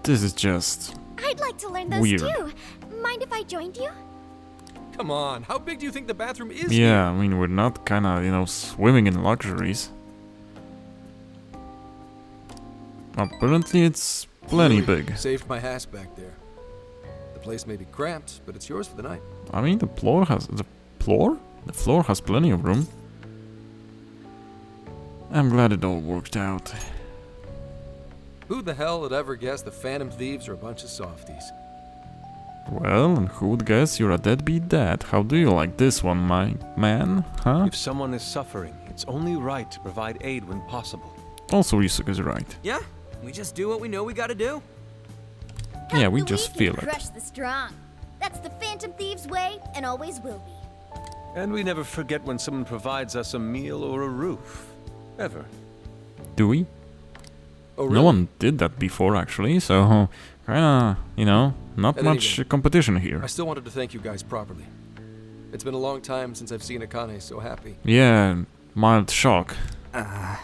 This is just... I'd like to learn those Weird. too. Mind if I joined you? Come on. How big do you think the bathroom is? Yeah, I mean, we're not kinda, swimming in luxuries. Apparently it's plenty big. Saved my ass back there. The place may be cramped, but it's yours for the night. I mean, the floor has... The floor? The floor has plenty of room. I'm glad it all worked out. Who the hell would ever guess the Phantom Thieves are a bunch of softies? Well, and who would guess you're a deadbeat dad? How do you like this one, my man? Huh? If someone is suffering, it's only right to provide aid when possible. Also, Ryusuke is right. Yeah, we just do what we know we gotta do. Yeah, we just feel it. Crush the strong. That's the Phantom Thieves' way, and always will be. And we never forget when someone provides us a meal or a roof. Ever. Do we? Oh, really? No one did that before, actually, so kinda, you know, not At any much rate, competition here. I still wanted to thank you guys properly. It's been a long time since I've seen Akane so happy. Yeah, mild shock. I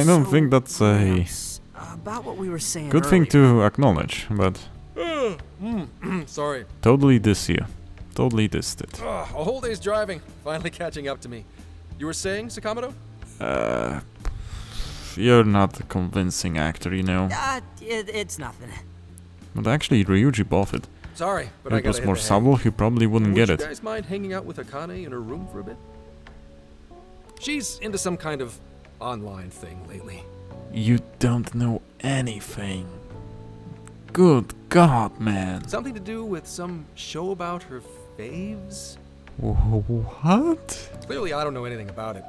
don't think that's a Gramps, about what we were saying good thing earlier. to acknowledge, but Sorry. totally this year. Totally dissed it. A whole day's driving, finally catching up to me. You were saying, Sakamoto? You're not a convincing actor, you know. It's nothing. But actually, Ryuji bought it. Sorry, but If I it gotta was hit more the hay. subtle, he probably wouldn't get Would it. you guys mind hanging out with Akane in her room for a bit? She's into some kind of online thing lately. You don't know anything. Good God, man. Something to do with some show about her faves? What? Clearly, I don't know anything about it,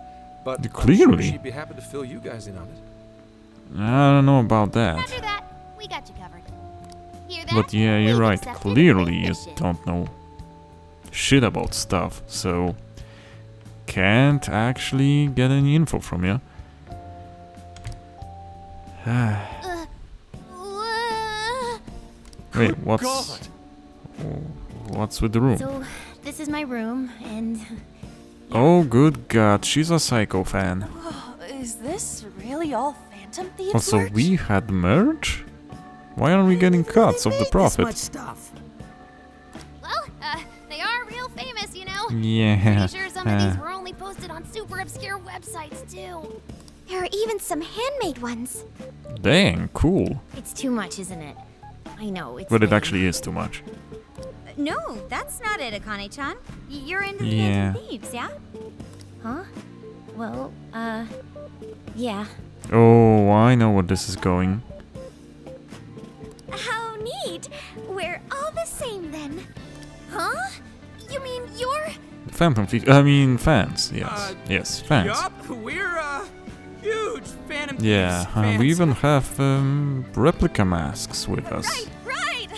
but I'm sure Clearly? she'd be happy to fill you guys in on it. I don't know about that. Roger that. We got you covered. Hear that? But yeah, you're We've right. accepted Clearly, you mission. don't know shit about stuff, so can't actually get any info from you. Wait, what's with the room? So, this is my room, and Oh, good God, she's a Psycho fan. Is this really all Phantom Thieves Also, merch? we had merch? Why aren't we getting cuts of the This much profit? stuff. Well, they are real famous, you know. Yeah. Pretty sure some of these were only posted on super obscure websites, too. there are even some handmade ones. Dang, cool. It's too much, isn't it? I know, it's But it lame. actually is too much. No, that's not it, Akane-chan. You're into the Yeah. Phantom Thieves, yeah? Huh? Well, yeah. Oh, I know where this is going. How neat! We're all the same then. Huh? You mean you're... Phantom Thief. I mean, fans. Yes. Yes, fans. Yup, we're huge Phantom Thieves Yeah, fans. we even have replica masks with us. Right!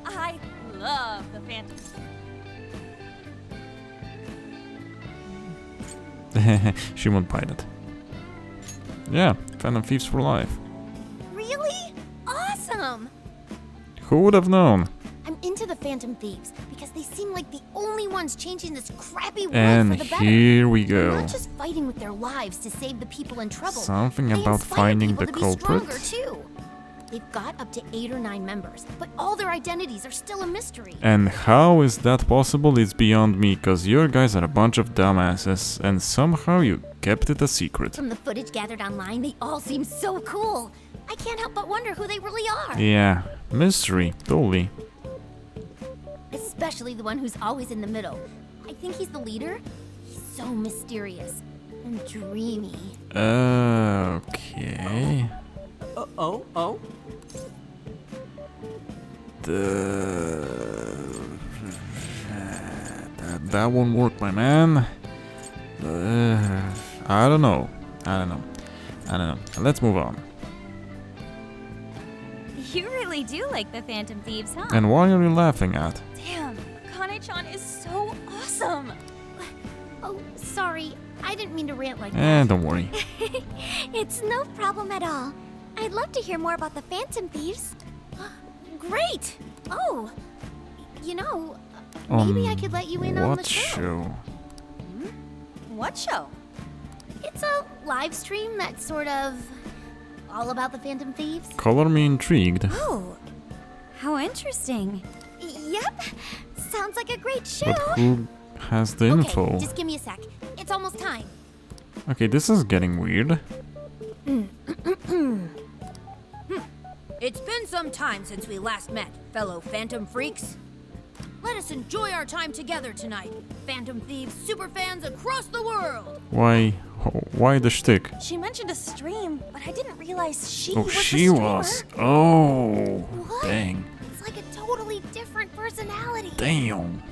I love the Phantom. She won't bite it. Yeah, Phantom Thieves for life. Really? Awesome! Who would have known? I'm into the Phantom Thieves because they seem like the only ones changing this crappy world And for the better. here we They're go. not just fighting with their lives to save the people in trouble. Something They about inspire finding people the to be stronger culprit. too. They've got up to 8 or 9 members, but all their identities are still a mystery. And how is that possible? It's beyond me, cause your guys are a bunch of dumbasses, and somehow you kept it a secret. From the footage gathered online, they all seem so cool. I can't help but wonder who they really are. Yeah, mystery, totally. Especially the one who's always in the middle. I think he's the leader. He's so mysterious and dreamy. Okay. Oh? That won't work, my man. I don't know. Let's move on. You really do like the Phantom Thieves, huh? And what are you laughing at? Damn, Akane-chan is so awesome. Oh, sorry. I didn't mean to rant like that. Don't worry. It's no problem at all. I'd love to hear more about the Phantom Thieves. Great! Oh, you know, maybe I could let you in on the What show. show? What show? It's a live stream that's sort of all about the Phantom Thieves. Color me intrigued. Oh, how interesting. Yep, sounds like a great show. But who has the info? Okay, just give me a sec. It's almost time. Okay, this is getting weird. It's been some time since we last met, fellow Phantom Freaks. Let us enjoy our time together tonight. Phantom Thieves superfans across the world. Why the shtick? She mentioned a stream, but I didn't realize she Oh, was she the was. streamer. Oh, What? dang. It's like a totally different personality. Damn.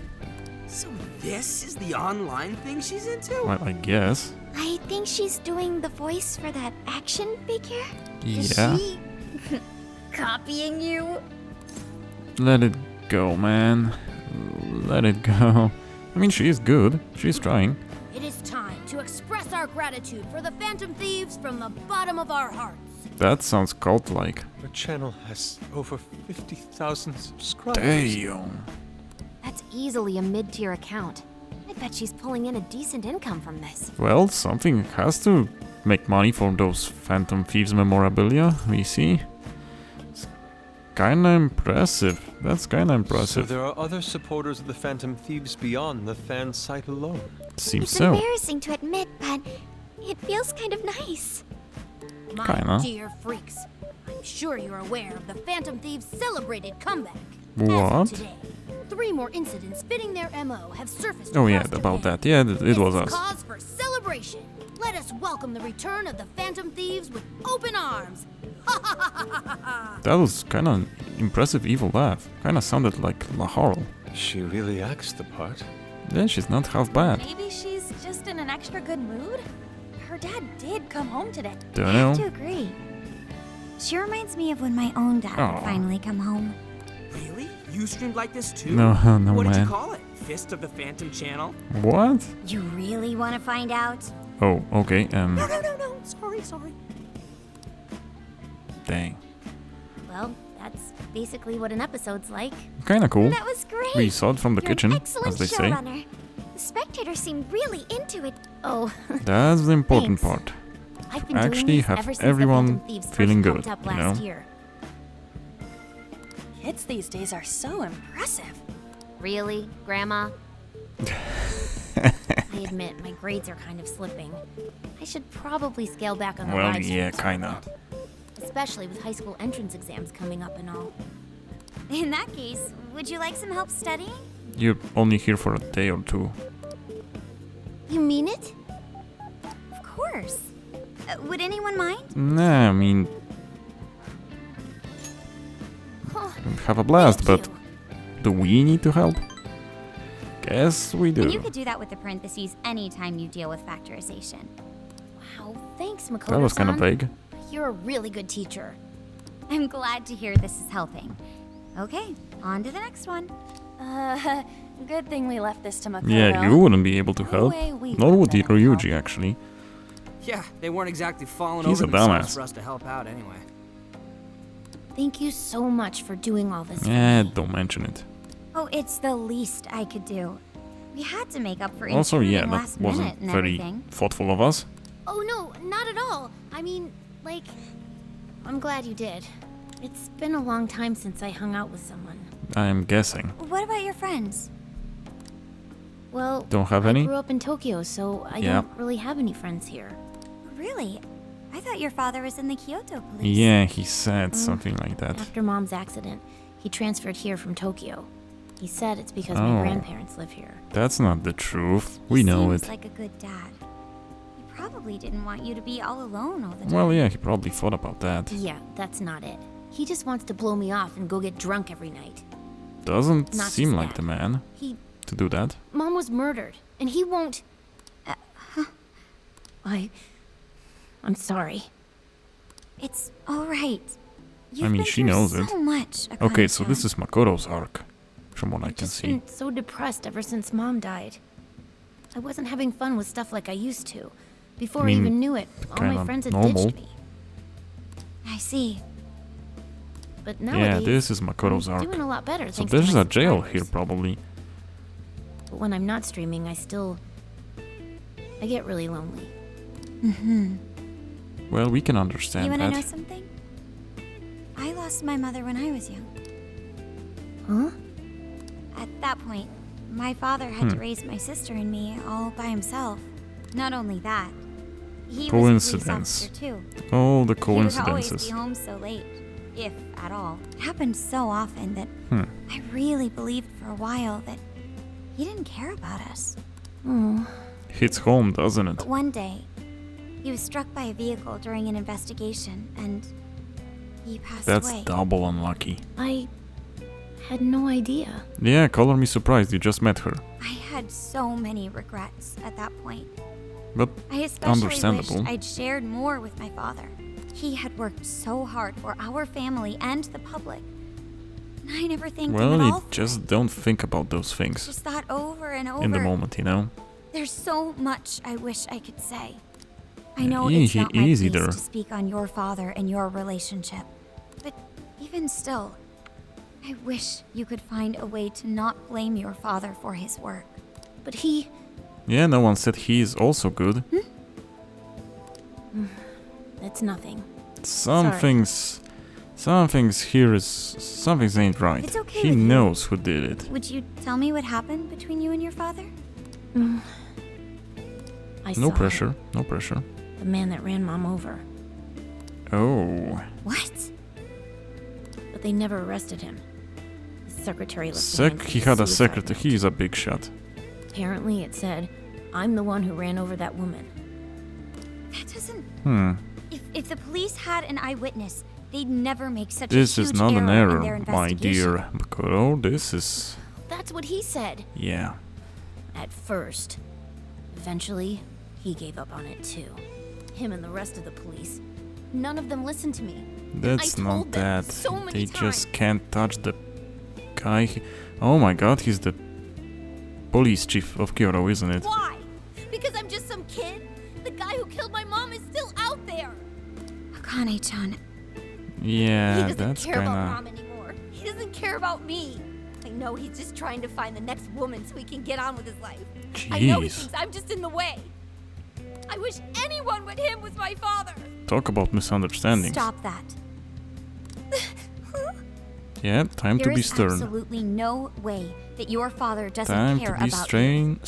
So this is the online thing she's into? Well, I guess. I think she's doing the voice for that action figure. Is Yeah. she copying you? Let it go, man. Let it go. I mean, she is good. She's trying. It is time to express our gratitude for the Phantom Thieves from the bottom of our hearts. That sounds cult-like. Our channel has over 50,000 subscribers. Damn. That's easily a mid-tier account. I bet she's pulling in a decent income from this. Well, something has to make money for those Phantom Thieves memorabilia, we see. It's kinda impressive. That's kinda So impressive. there are other supporters of the Phantom Thieves beyond the fan site alone. Seems It's so. embarrassing to admit, but it feels kind of nice. My Kinda. dear freaks, I'm sure you're aware of the Phantom Thieves' celebrated comeback. As What? of today, 3 more incidents fitting their MO have surfaced. Oh yeah, across about Japan. that. Yeah, it This was is us. cause for celebration. Let us welcome the return of the Phantom Thieves with open arms. That was kinda impressive evil laugh. Kinda sounded like Laharl. She really acts the part. Yeah, she's not half bad. Maybe she's just in an extra good mood? Her dad did come home today. Don't I have to know. agree. She reminds me of when my own dad Aw. would finally come home. Really? You streamed like this too? No, no, What did man. you call it? Fist of the Phantom channel? What? You really want to find out? Oh, okay. No. Sorry. Dang. Well, that's basically what an episode's like. Kinda cool. That was great. We saw it from the You're kitchen, an excellent as they say. showrunner. The spectators seem really into it. Oh, That's the important Thanks. part. I've been Actually doing this have ever since everyone the Phantom Thieves feeling first good, popped up you last know? year. Kids these days are so impressive. Really, Grandma? I admit, my grades are kind of slipping. I should probably scale back on the Well, live yeah, streams a kinda. bit, especially with high school entrance exams coming up and all. In that case, would you like some help studying? You're only here for a day or two. You mean it? Of course. Would anyone mind? Nah, I mean, have a blast, but do we need to help? Guess we And you do. could do that with the parentheses anytime you deal with factorization. Wow, thanks, Makoto-san. That was kinda vague. You're a really good teacher. I'm glad to hear this is helping. Okay, on to the next one. Good thing we left this to Makoto. Yeah, you wouldn't be able to No help. way we Nor would would've been Ryuji, actually. Yeah, they weren't exactly falling He's over a themselves dumbass. for us to help out anyway. Thank you so much for doing all this. for Eh, me. don't mention it. Oh, it's the least I could do. We had to make up for Also, intruding yeah, that last minute wasn't and very everything. thoughtful of us. Oh no, not at all. I mean, like, I'm glad you did. It's been a long time since I hung out with someone. I'm guessing. What about your friends? Well, Don't have I any? grew up in Tokyo, so I Yeah. don't really have any friends here. Really? I thought your father was in the Kyoto police. Yeah, he said something like that. After Mom's accident, he transferred here from Tokyo. He said it's because Oh. my grandparents live here. That's not the truth. We He know seems it. like a good dad. He probably didn't want you to be all alone all the time. Well, yeah, he probably thought about that. Yeah, that's not it. He just wants to blow me off and go get drunk every night. Doesn't Not seem just like that. the man He to do that. Mom was murdered, and he won't. I'm sorry. It's all right. You've I mean, been she through knows so it. much. Okay, so this Akane-chan. is Makoto's arc, from what I I've can just see. been so depressed ever since Mom died. I wasn't having fun with stuff like I used to. Before I, mean, even knew it, all my kinda friends had normal. ditched me. I see. But Yeah, nowadays, this is Makoto's I'm arc. doing a lot better. So thanks to there's my a jail subscribers. here, probably. But when I'm not streaming, I get really lonely. Mm-hmm. Well, we can You understand want to know that. something? I lost my mother when I was young. Huh? At that point, my father had to Hmm. raise my sister and me all by himself. Not only that, he was a police Coincidence. officer too. Oh, the He would always coincidences. be home so late. if at all. It happened so often that I really believed for a while that he didn't care about us. Hits home, doesn't it? But one day, he was struck by a vehicle during an investigation, and he passed That's away. double unlucky. I had no idea. Yeah, color me surprised, you just met her. I had so many regrets at that point. But I especially understandable. wished I'd shared more with my father. He had worked so hard for our family and the public. And I never thanked him Well, at you all. just don't think about those things Just thought over and over. in the moment, you know? There's so much I wish I could say. I know Easy- it's not my easy place there. to speak on your father and your relationship. But even still, I wish you could find a way to not blame your father for his work. But he... Yeah, no one said he is also good. It's nothing. Something's ain't right. It's okay He with you. knows who did it. Would you tell me what happened between you and your father? I No saw pressure, him, no pressure. the man that ran Mom over. Oh, What? But they never arrested him. His secretary left behind he some had a suicide secretary. note. He's a big shot. Apparently it said, I'm the one who ran over that woman. That doesn't... If the police had an eyewitness, they'd never make such this a huge is not an error in their error, my investigation. dear Bakuro. This is... That's what he said. Yeah. At first. Eventually, he gave up on it too. Him and the rest of the police. None of them listened to me. That's I not told them that. so many They times. just can't touch the guy. Oh my god, he's the police chief of Kyoto, isn't it? Why? Because I'm just some kid? The guy who killed my mom is still out there. Akane-chan, He Yeah, doesn't that's care about kinda... Mom anymore. He doesn't care about me. I know he's just trying to find the next woman so he can get on with his life. I know he Jeez. thinks I'm just in the way. I wish anyone but him was my father. Talk about misunderstandings. stop that. Yeah, time to There be is stern. absolutely no way that your father doesn't Time care to be about you.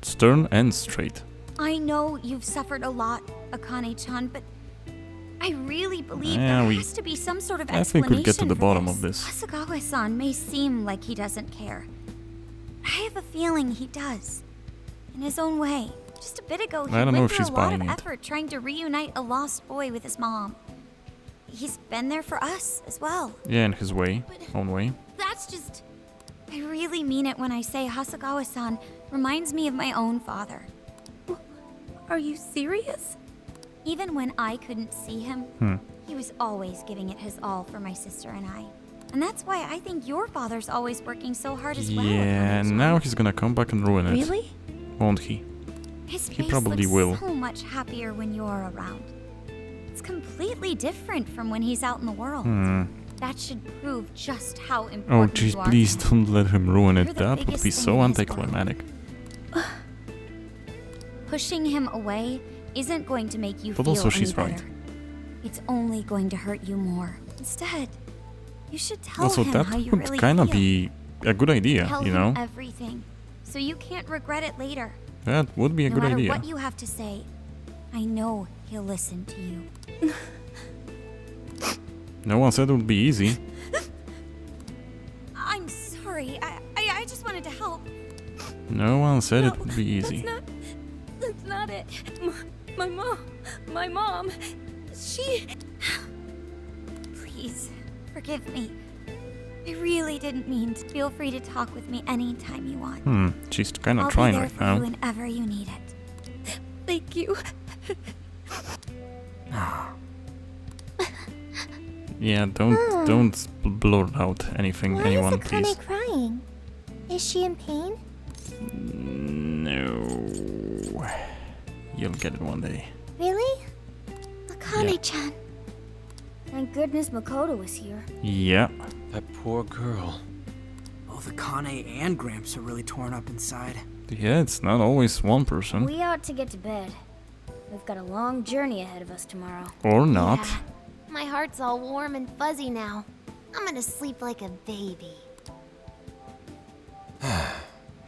stern and straight. I know you've suffered a lot, Akane-chan, but I really believe Yeah, there we has to be some sort of I think we'll get to explanation the for bottom this. of this. Hasagawa-san may seem like he doesn't care. I have a feeling he does. In his own way. Just a bit ago, he I don't know went if through she's a lot of buying it. effort trying to reunite a lost boy with his mom. He's been there for us as well. Yeah, in his way, own way. That's just... I really mean it when I say Hasagawa-san reminds me of my own father. Are you serious? Even when I couldn't see him, he was always giving it his all for my sister and I. And that's why I think your father's always working so hard as well. Yeah, Akane-chan. now he's gonna come back and ruin it. Really? Won't he? His he face probably looks will. so much happier when you're around. It's completely different from when he's out in the world. That should prove just how Oh important jeez, you are. please don't let him ruin You're it. the That would biggest be thing so in his world. anticlimactic. Pushing him away isn't going to make you But feel also any she's better. right. It's only going to hurt you more. Instead, you should tell Also, him that how you would really kinda feel. be a good idea, Tell you him know? everything, so you can't regret it later. That would be a No good matter idea. what you have to say, I know he'll listen to you. No one said it would be easy. I'm sorry. I just wanted to help. No one said it would be easy. That's not it. My mom, she... Please, forgive me. I really didn't mean to. Feel free to talk with me anytime you want. She's kinda I'll trying be there right for now. you whenever you need it. Thank you. Yeah, don't blurt out anything, anyone, please. crying? Is she in pain? No. You'll get it one day. Really? Akane-chan. Thank goodness Makoto was here. Yeah. That poor girl. Both Akane and Gramps are really torn up inside. Yeah, it's not always one person. We ought to get to bed. We've got a long journey ahead of us tomorrow. Or not. Yeah. My heart's all warm and fuzzy now. I'm gonna sleep like a baby.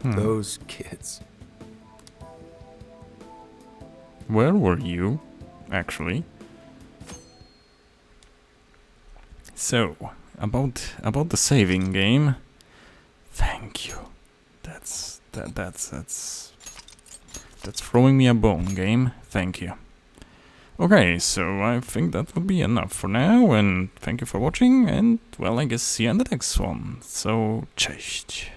Those kids. Where were you, actually? So, about the saving game. Thank you. That's throwing me a bone, game. Thank you. Okay, so I think that would be enough for now, and thank you for watching, and well, I guess see you in the next one. So, cześć.